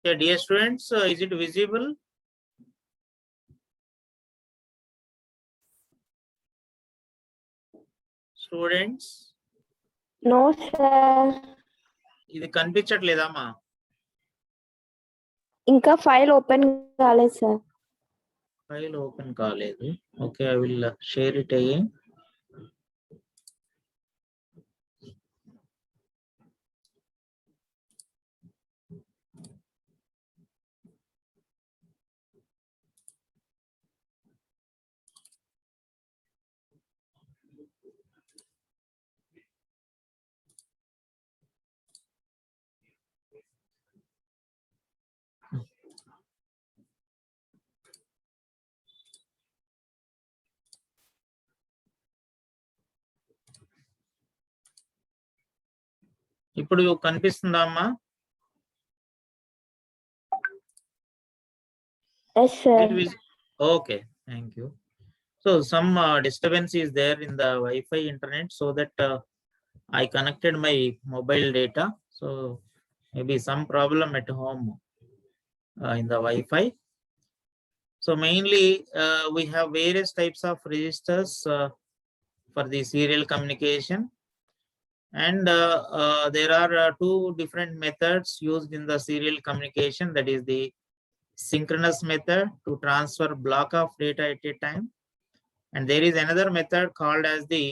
Okay, dear students, is it visible? Students, No, sir. ఇది కనిపించట్లేదమ్మా? ఇంకా ఫైల్ ఓపెన్ కాలేదు సార్. ఫైల్ ఓపెన్ కాలేదు. Okay, I will share it again. ఇప్పుడు కనిపిస్తుందా అమ్మా? Yes sir. Okay, thank you. So some disturbance is there in the Wi-Fi internet, so that I connected my mobile data. So maybe some problem at home in the Wi-Fi. So mainly we have various types of registers for the serial communication, and there are two different methods used in the serial communication. That is the synchronous method to transfer block of data at a time, and there is another method called as the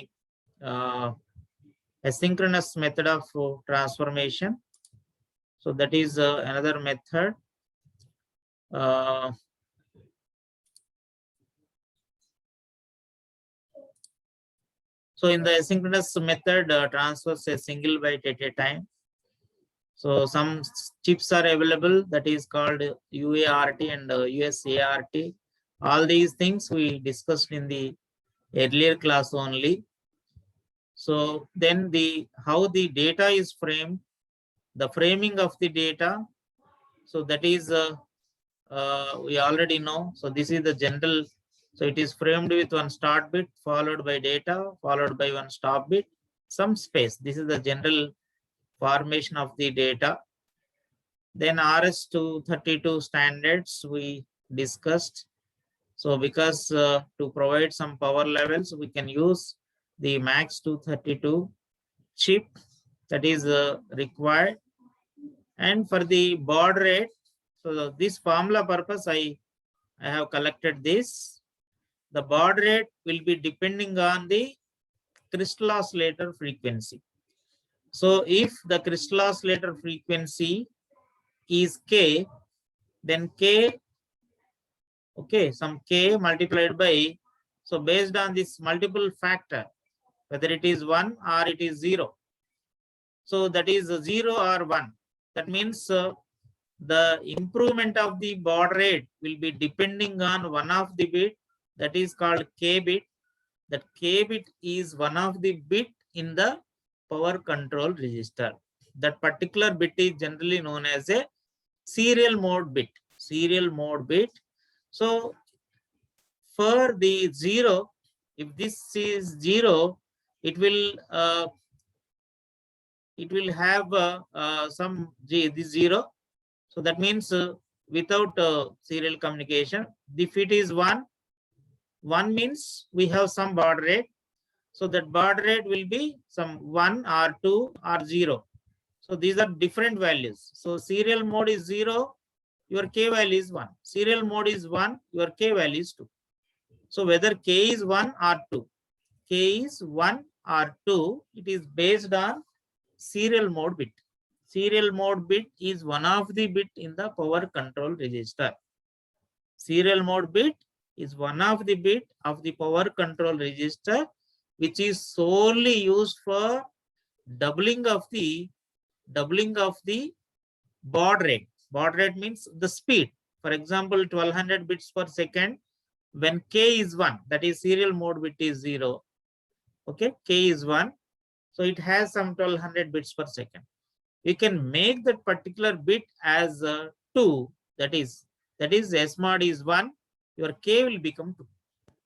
asynchronous method of transformation. So that is another method. So in the asynchronous method, transfers a single byte at a time. So some chips are available, that is called UART and USART. All these things we discussed in the earlier class only. So then how the data is framed, the framing of the data. So that is we already know. So this is the general. So it is framed with one start bit followed by data followed by one stop bit, some space. This is the general formation of the data. Then RS-232 standards we discussed. So because to provide some power levels, we can use the MAX232 chip that is required. And for the baud rate, so this formula purpose I have collected this. The baud rate will be depending on the crystal oscillator frequency. So if the crystal oscillator frequency is K, then K, okay, some K multiplied by, so based on this multiple factor, whether it is 1 or it is 0. So that is 0 or 1. That means the improvement of the baud rate will be depending on one of the bit, that is called K bit. That K bit is one of the bit in the power control register. That particular bit is generally known as a serial mode bit. Serial mode bit. So for the 0, if this is 0, it will have some this 0. So that means without serial communication. If it is 1, 1 means we have some baud rate. So that baud rate will be some 1 or 2 or 0. So these are different values. So serial mode is 0, your K value is 1. Serial mode is 1, your K value is 2. So whether K is 1 or 2, K is 1 or 2, it is based on serial mode bit. Serial mode bit is one of the bit in the power control register. Serial mode bit is one of the bit of the power control register, which is solely used for doubling of the baud rate. Baud rate means the speed. For example, 1200 bits per second. When K is 1, that is serial mode bit is 0. Okay, K is 1. So it has some 1200 bits per second. You can make that particular bit as 2. That is S mod is 1. Your K will become 2.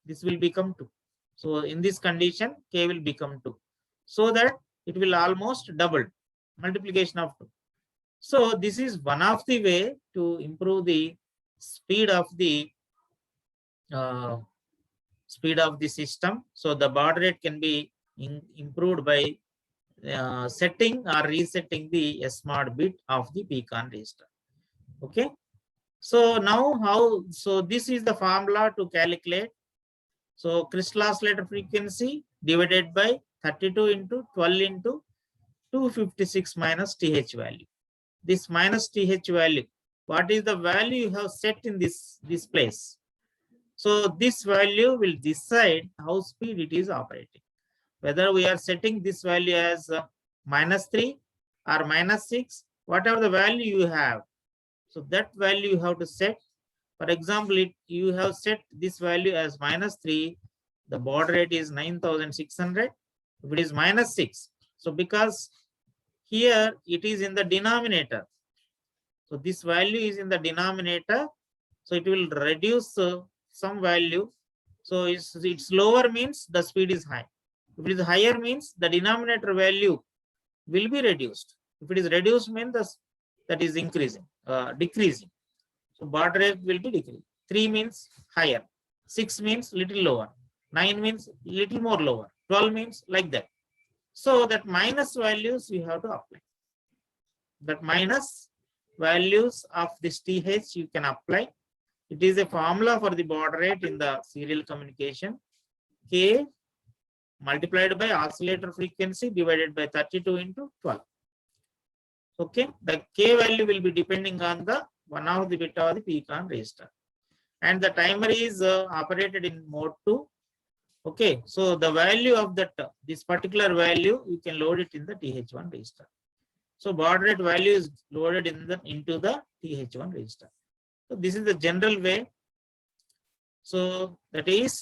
This will become 2. So in this condition, K will become 2. So that it will almost double, multiplication of 2. So this is one of the way to improve the speed of the uh, system. So the baud rate can be improved by setting or resetting the SMOD bit of the pecan register. Okay. So now how? So this is the formula to calculate. So crystal oscillator frequency divided by 32 into 12 into 256 minus TH value. This minus TH value, what is the value you have set in this place? So this value will decide how speed it is operating. Whether we are setting this value as -3 or -6, whatever the value you have. So that value you have to set. For example, you have set this value as -3. The baud rate is 9,600. If it is -6, so because here it is in the denominator. So this value is in the denominator. So it will reduce some value. So it's lower means the speed is high. If it is higher means the denominator value will be reduced. If it is reduced means that is increasing, decreasing. So baud rate will be decreased. 3 means higher. 6 means little lower. 9 means little more lower. 12 means like that. So that minus values you have to apply. That minus values of this TH you can apply. It is a formula for the baud rate in the serial communication. K multiplied by oscillator frequency divided by 32 into 12. Okay, the K value will be depending on the one of the bit of the pecan register. And the timer is operated in mode 2. Okay, so the value of that this particular value you can load it in the TH1 register. So baud rate value is loaded into the TH1 register. So this is the general way. So that is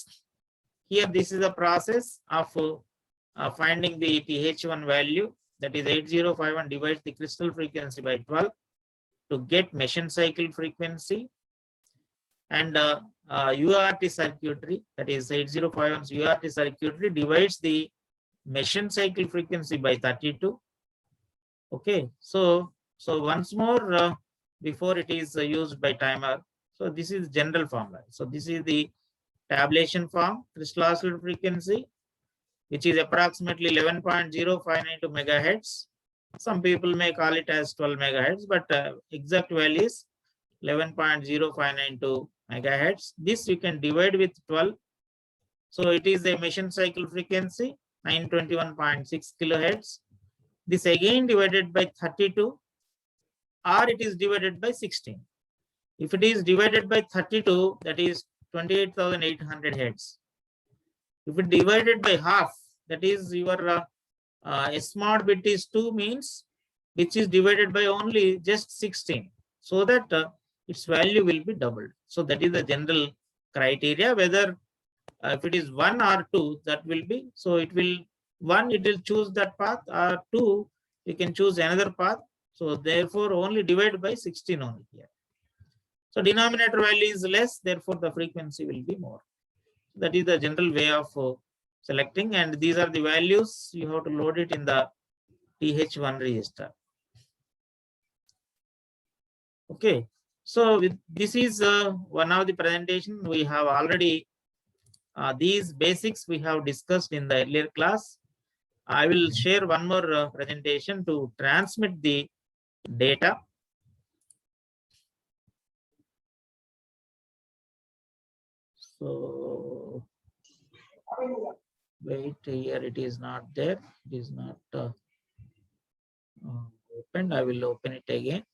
here. This is the process of finding the TH1 value. That is 8051 divides the crystal frequency by 12 to get Meson cycle frequency. And UART circuitry, that is 8051's UART circuitry divides the Meson cycle frequency by 32. Okay, so once more before it is used by timer. So this is general formula. So this is the tabulation form, crystal oscillator frequency, which is approximately 11.0592 megahertz. Some people may call it as 12 megahertz, but exact value is 11.0592 megahertz. This you can divide with 12. So it is a Meson cycle frequency, 921.6 kilohertz. This again divided by 32, or it is divided by 16. If it is divided by 32, that is 28,800 hertz. If it divided by half, that is your SMOD bit is 2 means, which is divided by only just 16. So that its value will be doubled. So that is the general criteria. Whether if it is 1 or 2, that will be, so it will 1 it will choose that path, or 2 you can choose another path. So therefore only divide by 16 only here. So denominator value is less, therefore the frequency will be more. That is the general way of selecting, and these are the values you have to load it in the TH1 register. Okay, so this is one of the presentation we have already. These basics we have discussed in the earlier class. I will share one more presentation to transmit the data. So wait, here it is not there. It is not opened. I will open it again.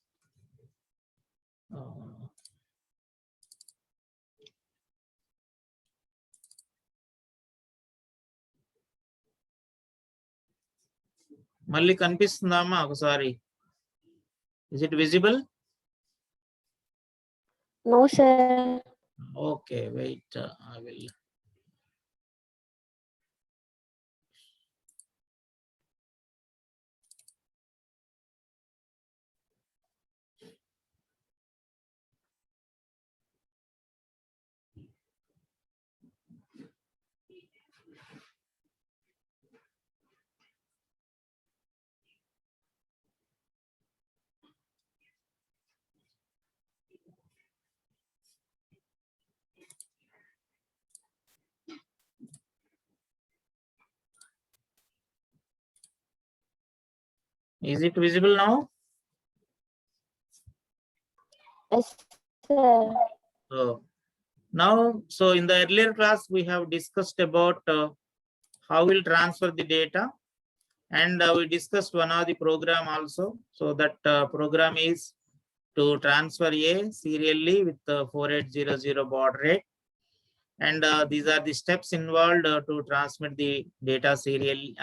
మళ్ళీ కనిపిస్తుందామా ఒకసారి? Is it visible? No, sir. Okay, wait. I will. Is it visible now? Yes, sir. So now, so in the earlier class, we have discussed about how we'll transfer the data, and we discussed one of the program also. So that program is to transfer A serially with 4800 baud rate. And these are the steps involved to transmit the data serially.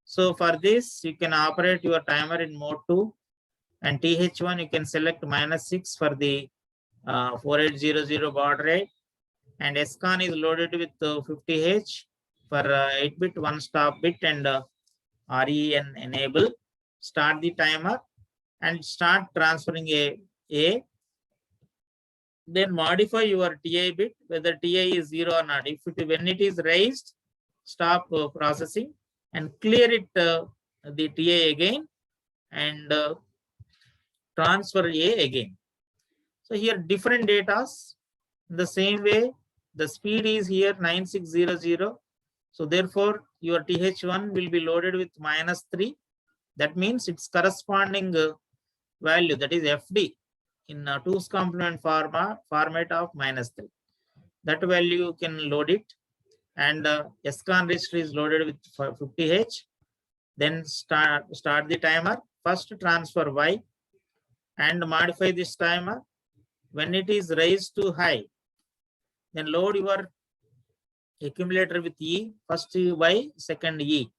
So for this, you can operate your timer in mode 2, and TH1 you can select -6 for the 4800 baud rate, and SCON is loaded with 50H for 8-bit one stop bit, and REN enable. Start the timer and start transferring A. Then modify your TI bit, whether TI is 0 or not. If when it is raised, stop processing and clear it the TI again, and transfer A again. So here different datas. In the same way, the speed is here 9600. So therefore, your TH1 will be loaded with -3. That means its corresponding value, that is FD, in 2's complement format of -3. That value you can load it, and SCON register is loaded with 50H. Then start the timer. First transfer Y and modify this timer. When it is raised to high, then load your accumulator with E, first Y, second E.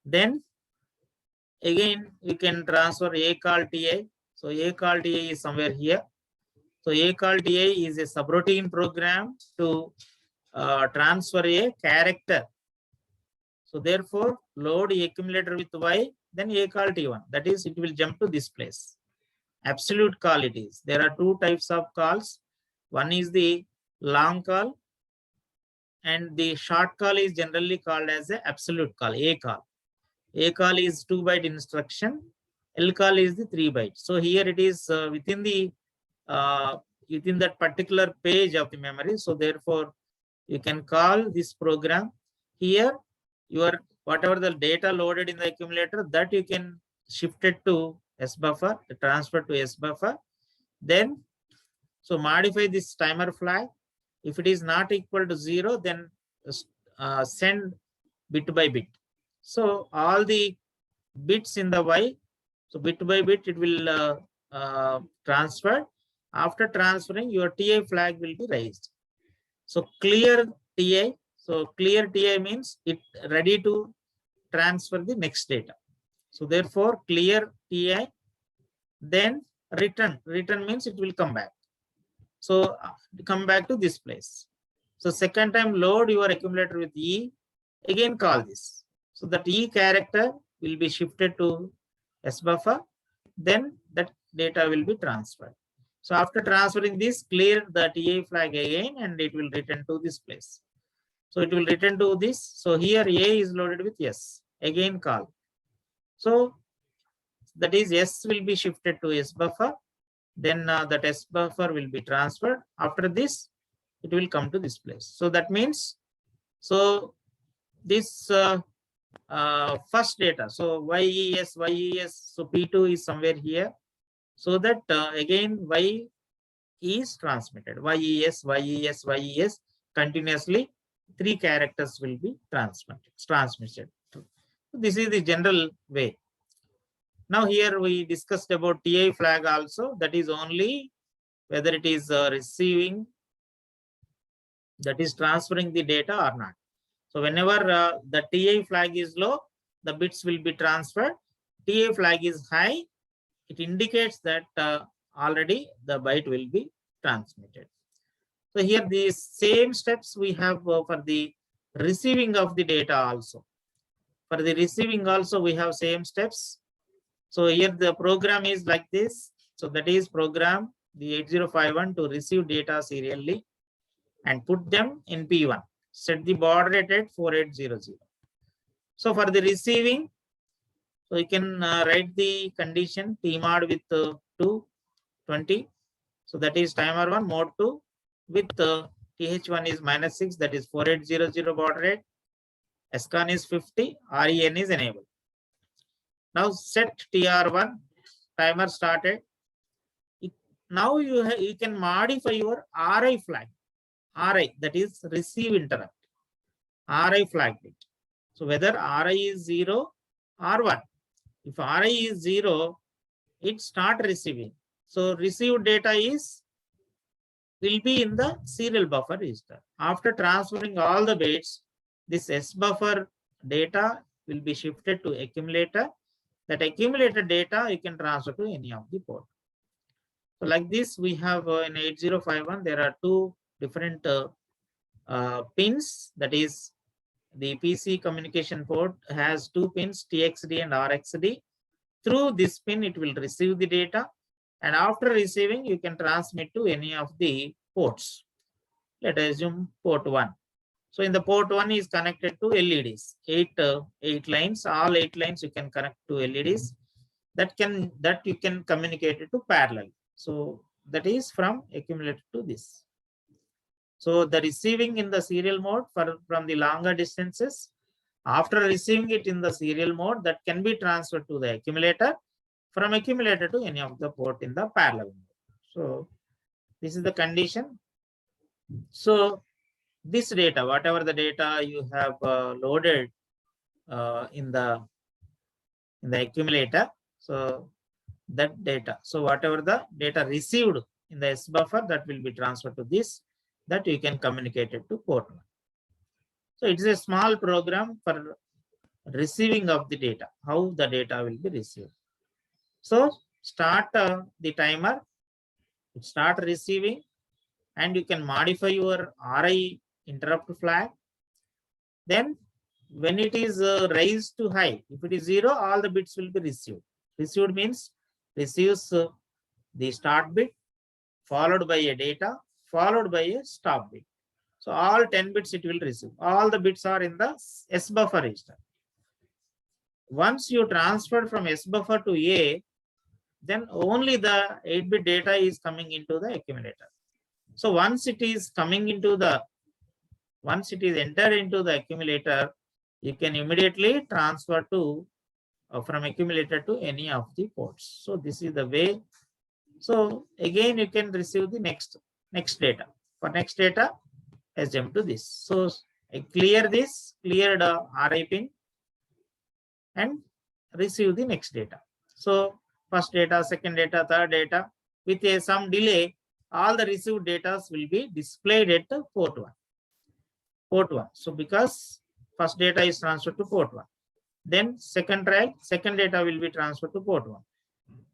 Then again you can transfer A call TI. So A call TI is somewhere here. So A call TI is a subroutine program to transfer a character. So therefore, load the accumulator with Y, then A call T1. That is, it will jump to this place. Absolute call it is. There are two types of calls. One is the long call, and the short call is generally called as a absolute call, A call. A call is 2-byte instruction. L call is the 3-byte. So here it is within that particular page of the memory. So therefore, you can call this program. Here, your whatever the data loaded in the accumulator, that you can shift it to S buffer, transfer to S buffer. Then, so modify this timer flag. If it is not equal to 0, then send bit by bit. So all the bits in the Y, so bit by bit it will transfer. After transferring, your TI flag will be raised. So clear TI. So clear TI means it ready to transfer the next data. So therefore, clear TI, then return. Return means it will come back. So come back to this place. So second time load your accumulator with E. Again call this. So that E character will be shifted to S buffer. Then that data will be transferred. So after transferring this, clear the TI flag again, and it will return to this place. So it will return to this. So here A is loaded with S. Again call. So that is S will be shifted to S buffer. Then that S buffer will be transferred. After this, it will come to this place. So that means, so this first data. So YES, so P2 is somewhere here. So that again Y is transmitted. YES, continuously 3 characters will be transmitted. This is the general way. Now here we discussed about TI flag also. That is only whether it is receiving, that is transferring the data or not. So whenever the TI flag is low, the bits will be transferred. TI flag is high, it indicates that already the byte will be transmitted. So here the same steps we have for the receiving of the data also. For the receiving also we have same steps. So here the program is like this. So that is program the 8051 to receive data serially and put them in P1. Set the baud rate at 4800. So for the receiving, so you can write the condition tmod with 220. So that is timer 1, mode 2 with TH1 is -6, that is 4800 baud rate. SCON is 50, REN is enabled. Now set TR1, timer started. Now you can modify your RI flag. RI, that is receive interrupt. RI flag bit. So whether RI is 0 or 1. If RI is 0, it start receiving. So received data will be in the serial buffer register. After transferring all the bits, this S buffer data will be shifted to accumulator. That accumulated data you can transfer to any of the port. So like this, we have in 8051, there are two different pins. That is, the PC communication port has two pins, TXD and RXD. Through this pin, it will receive the data. And after receiving, you can transmit to any of the ports. Let us assume port 1. So in the port 1 is connected to LEDs, eight lines. All 8 lines you can connect to LEDs. That you can communicate it to parallel. So that is from accumulator to this. So the receiving in the serial mode from the longer distances, after receiving it in the serial mode, that can be transferred to the accumulator, from accumulator to any of the port in the parallel mode. So this is the condition. So this data, whatever the data you have loaded in the accumulator, so that data, so whatever the data received in the S buffer, that will be transferred to this, that you can communicate it to port 1. So it is a small program for receiving of the data, how the data will be received. So start the timer, start receiving, and you can modify your RI interrupt flag. Then when it is raised to high, if it is 0, all the bits will be received. Received means receives the start bit, followed by a data, followed by a stop bit. So all 10 bits it will receive. All the bits are in the S buffer register. Once you transfer from S buffer to A, then only the 8-bit data is coming into the accumulator. So once it is coming into the, once it is entered into the accumulator, you can immediately transfer to from accumulator to any of the ports. So this is the way. So again, you can receive the next data. For next data, let's jump to this. So I clear this, cleared RI pin, and receive the next data. So first data, second data, third data, with some delay, all the received data will be displayed at port 1. Port 1. So because first data is transferred to port 1, then second data will be transferred to port 1.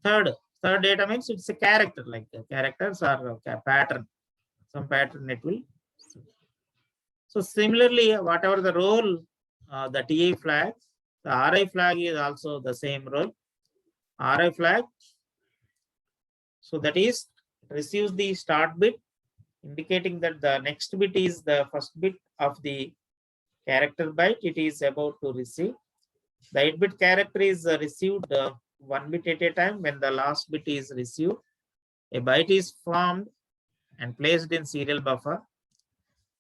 Third data means it's a character, like the characters are a pattern, some pattern it will. So similarly, whatever the role, the TA flag, the RI flag is also the same role. RI flag, so that is receives the start bit, indicating that the next bit is the first bit of the character byte it is about to receive. The 8-bit character is received 1 bit at a time. When the last bit is received, a byte is formed and placed in serial buffer.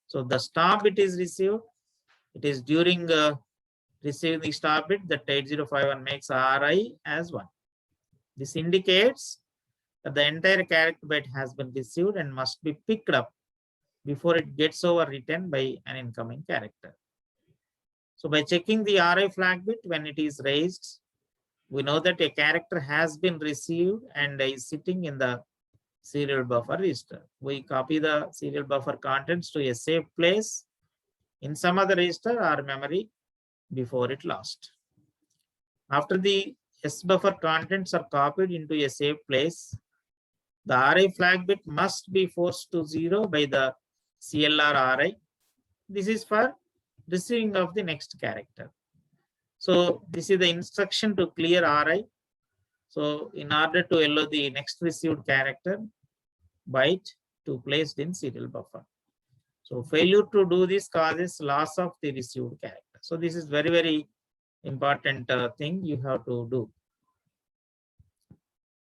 So the stop bit is received. It is during receiving the stop bit that 8051 makes RI as 1. This indicates that the entire character byte has been received and must be picked up before it gets overwritten by an incoming character. So by checking the RI flag bit when it is raised, we know that a character has been received and is sitting in the serial buffer register. We copy the serial buffer contents to a safe place in some other register or memory before it lost. After the S buffer contents are copied into a safe place, the RI flag bit must be forced to 0 by the CLR RI. This is for receiving of the next character. So this is the instruction to clear RI. So in order to allow the next received character byte to placed in serial buffer. So failure to do this causes loss of the received character. So this is very, very important thing you have to do.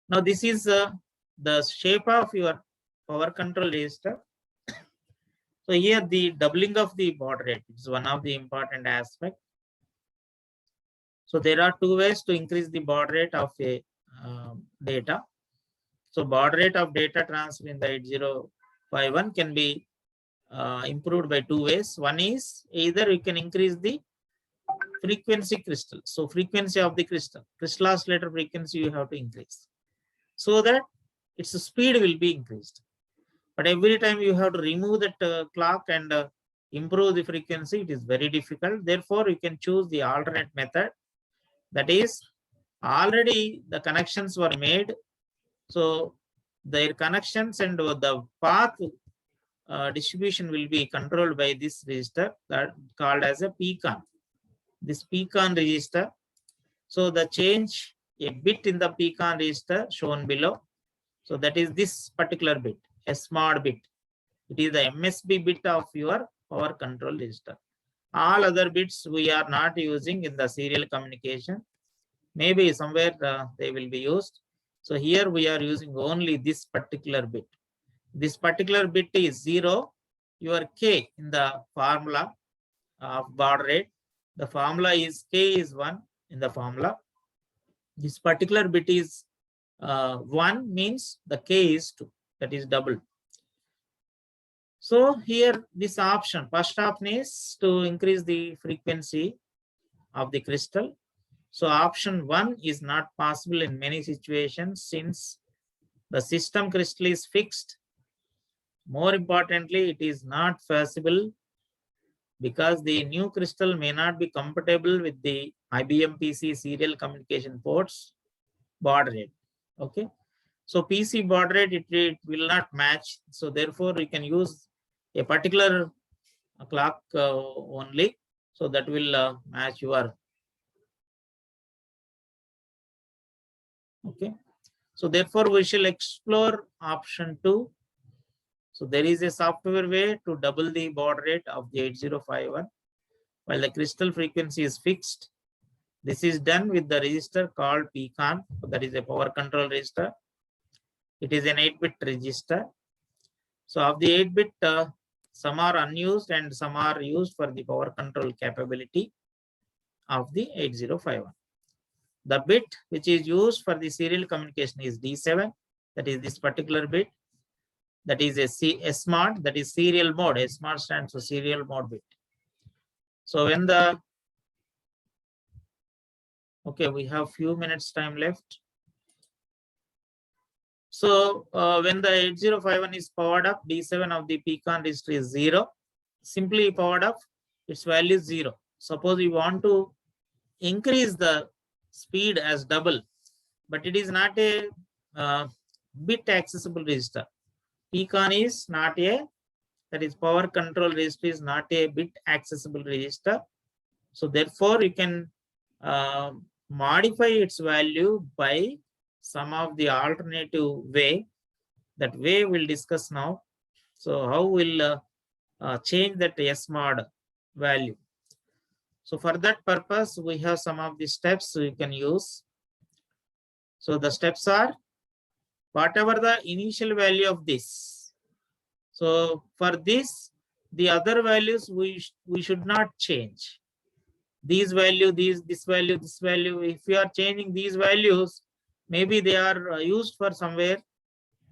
Now this is the shape of your power control register. So here the doubling of the baud rate is one of the important aspects. So there are two ways to increase the baud rate of a data. So baud rate of data transfer in the 8051 can be improved by two ways. One is either you can increase the frequency crystal. So frequency of the crystal oscillator frequency you have to increase so that its speed will be increased. But every time you have to remove that clock and improve the frequency, it is very difficult. Therefore, you can choose the alternate method. That is, already the connections were made. So their connections and the path distribution will be controlled by this register that called as a pecan. This pecan register. So the change a bit in the pecan register shown below. So that is this particular bit, a SMOD bit. It is the MSB bit of your power control register. All other bits we are not using in the serial communication. Maybe somewhere they will be used. So here we are using only this particular bit. This particular bit is 0. Your K in the formula of baud rate. The formula is K is 1 in the formula. This particular bit is 1 means the K is 2. That is double. So here this option, first option is to increase the frequency of the crystal. So option 1 is not possible in many situations since the system crystal is fixed. More importantly, it is not feasible because the new crystal may not be compatible with the IBM PC serial communication ports baud rate. Okay. So PC baud rate, it will not match. So therefore, you can use a particular clock only. So that will match your. Okay. So therefore, we shall explore option 2. So there is a software way to double the baud rate of the 8051 while the crystal frequency is fixed. This is done with the register called pecan. That is a power control register. It is an 8-bit register. So of the 8-bit, some are unused and some are used for the power control capability of the 8051. The bit which is used for the serial communication is D7. That is this particular bit. That is a SMOD, that is serial mode. SMOD stands for serial mode bit. So when the, okay, we have few minutes time left. So when the 8051 is powered up, D7 of the pecan register is 0. Simply powered up, its value is 0. Suppose we want to increase the speed as double, but it is not a bit accessible register. Pecan is not a, that is power control register is not a bit accessible register. So therefore you can modify its value by some of the alternative way. That way we'll discuss now. So how we'll change that SMOD value. So for that purpose, we have some of the steps we can use. So the steps are whatever the initial value of this. So for this, the other values we should not change. These value, this value, this value. If you are changing these values, maybe they are used for somewhere.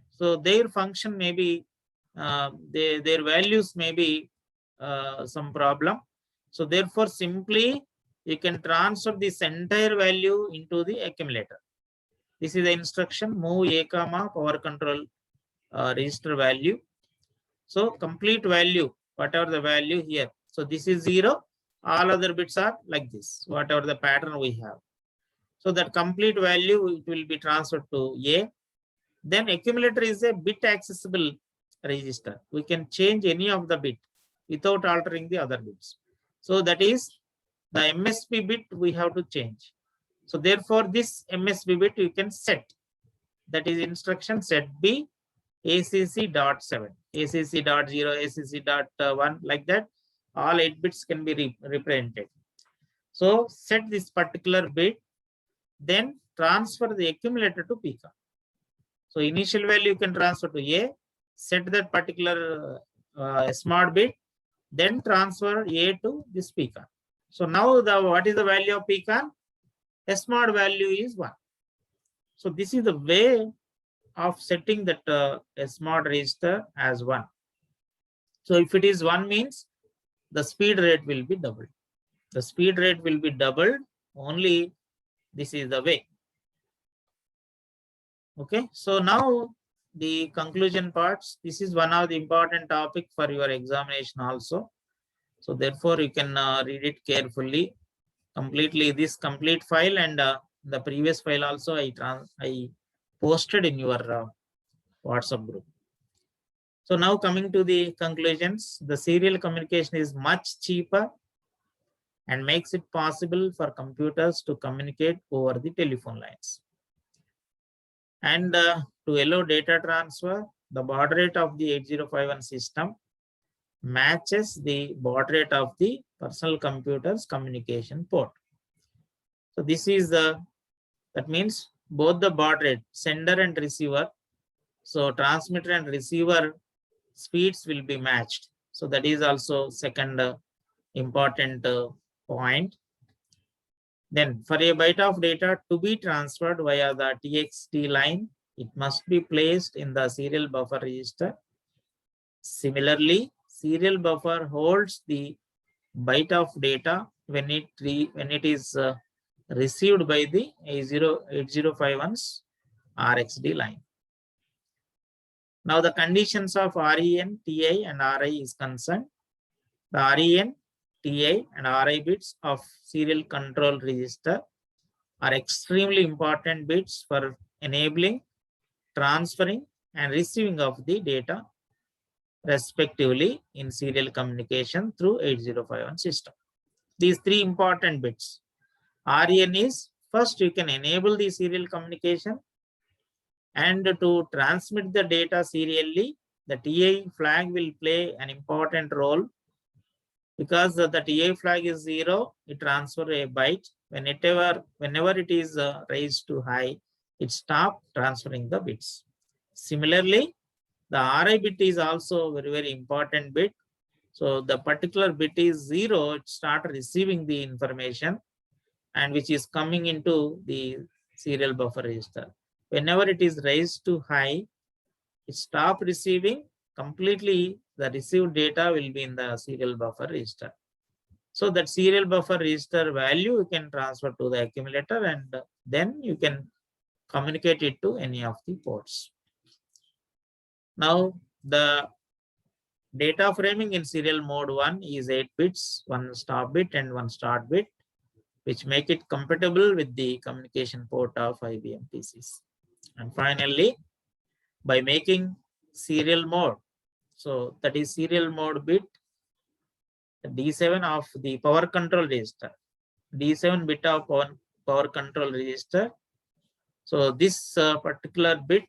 So their function may be, their values may be some problem. So therefore, simply you can transfer this entire value into the accumulator. This is the instruction move a comma power control register value. So complete value, whatever the value here. So this is 0. All other bits are like this, whatever the pattern we have. So that complete value it will be transferred to A. Then accumulator is a bit accessible register. We can change any of the bit without altering the other bits. So that is the MSB bit we have to change. So therefore this MSB bit you can set. That is instruction set B ACC.7, ACC.0, ACC.1 like that. All 8 bits can be represented. So set this particular bit, then transfer the accumulator to pecan. So initial value you can transfer to A, set that particular SMOD bit, then transfer A to this pecan. So now what is the value of pecan? SMOD value is 1. So this is the way of setting that SMOD register as 1. So if it is 1 means the speed rate will be doubled. The speed rate will be doubled, only this is the way. Okay, so now the conclusion parts. This is one of the important topic for your examination also. So therefore you can read it carefully, completely this complete file, and the previous file also I posted in your WhatsApp group. So now coming to the conclusions, the serial communication is much cheaper and makes it possible for computers to communicate over the telephone lines. And to allow data transfer, the baud rate of the 8051 system matches the baud rate of the personal computer's communication port. So this is that means both the baud rate, sender and receiver, so transmitter and receiver speeds will be matched. So that is also second important point. Then for a byte of data to be transferred via the TXT line, it must be placed in the serial buffer register. Similarly, serial buffer holds the byte of data when it is received by the 8051's RxD line. Now the conditions of REN, TI and RI is concerned. The REN, TI and RI bits of serial control register are extremely important bits for enabling, transferring and receiving of the data respectively in serial communication through 8051 system. These three important bits. REN is first you can enable the serial communication, and to transmit the data serially, the TI flag will play an important role, because the TI flag is 0, it transfer a byte. Whenever it is raised to high, it stop transferring the bits. Similarly, the RI bit is also very important bit. So the particular bit is 0, it start receiving the information, and which is coming into the serial buffer register. Whenever it is raised to high, it stop receiving. Completely the received data will be in the serial buffer register. So that serial buffer register value you can transfer to the accumulator, and then you can communicate it to any of the ports. Now the data framing in serial mode 1 is 8 bits, 1 stop bit and 1 start bit, which make it compatible with the communication port of IBM PCs. And finally, by making serial mode, so that is serial mode bit D7 of the power control register, D7 bit of power control register. So this particular bit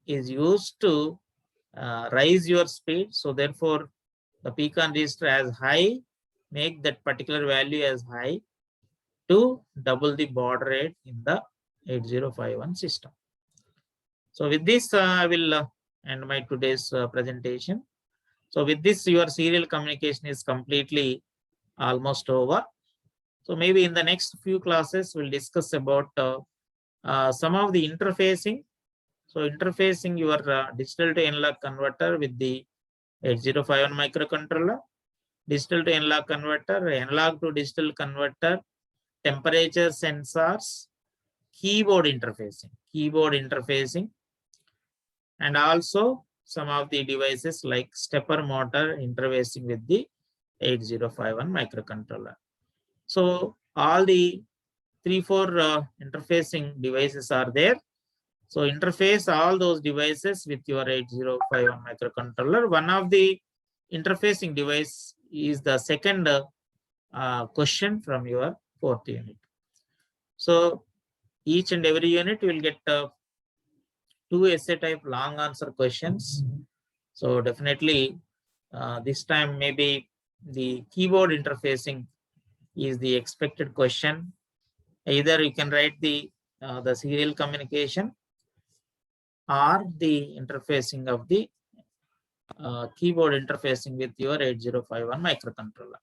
is used to raise your speed. So therefore the pecan register as high, make that particular value as high to double the baud rate in the 8051 system. So with this, I will end my today's presentation. So with this, your serial communication is completely almost over. So maybe in the next few classes, we'll discuss about some of the interfacing. So interfacing your digital to analog converter with the 8051 microcontroller, digital to analog converter, analog to digital converter, temperature sensors, keyboard interfacing, and also some of the devices like stepper motor interfacing with the 8051 microcontroller. So all the 3-4 interfacing devices are there. So interface all those devices with your 8051 microcontroller. One of the interfacing device is the second question from your 4th unit. So each and every unit will get 2 essay type long answer questions. So definitely this time maybe the keyboard interfacing is the expected question. Either you can write the serial communication or the interfacing of the keyboard interfacing with your 8051 microcontroller.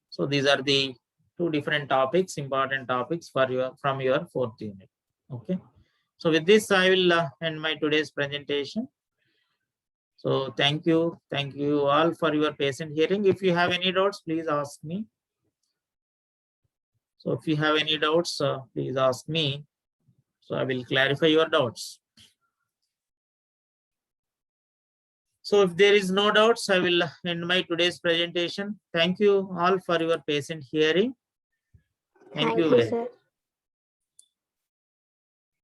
So these are the two different topics, important topics for your from your fourth unit. Okay. So with this, I will end my today's presentation. So thank you all for your patient hearing. If you have any doubts, please ask me. So if you have any doubts, please ask me. So I will clarify your doubts. So if there is no doubts, I will end my today's presentation. Thank you all for your patient hearing. Thank you. Sir.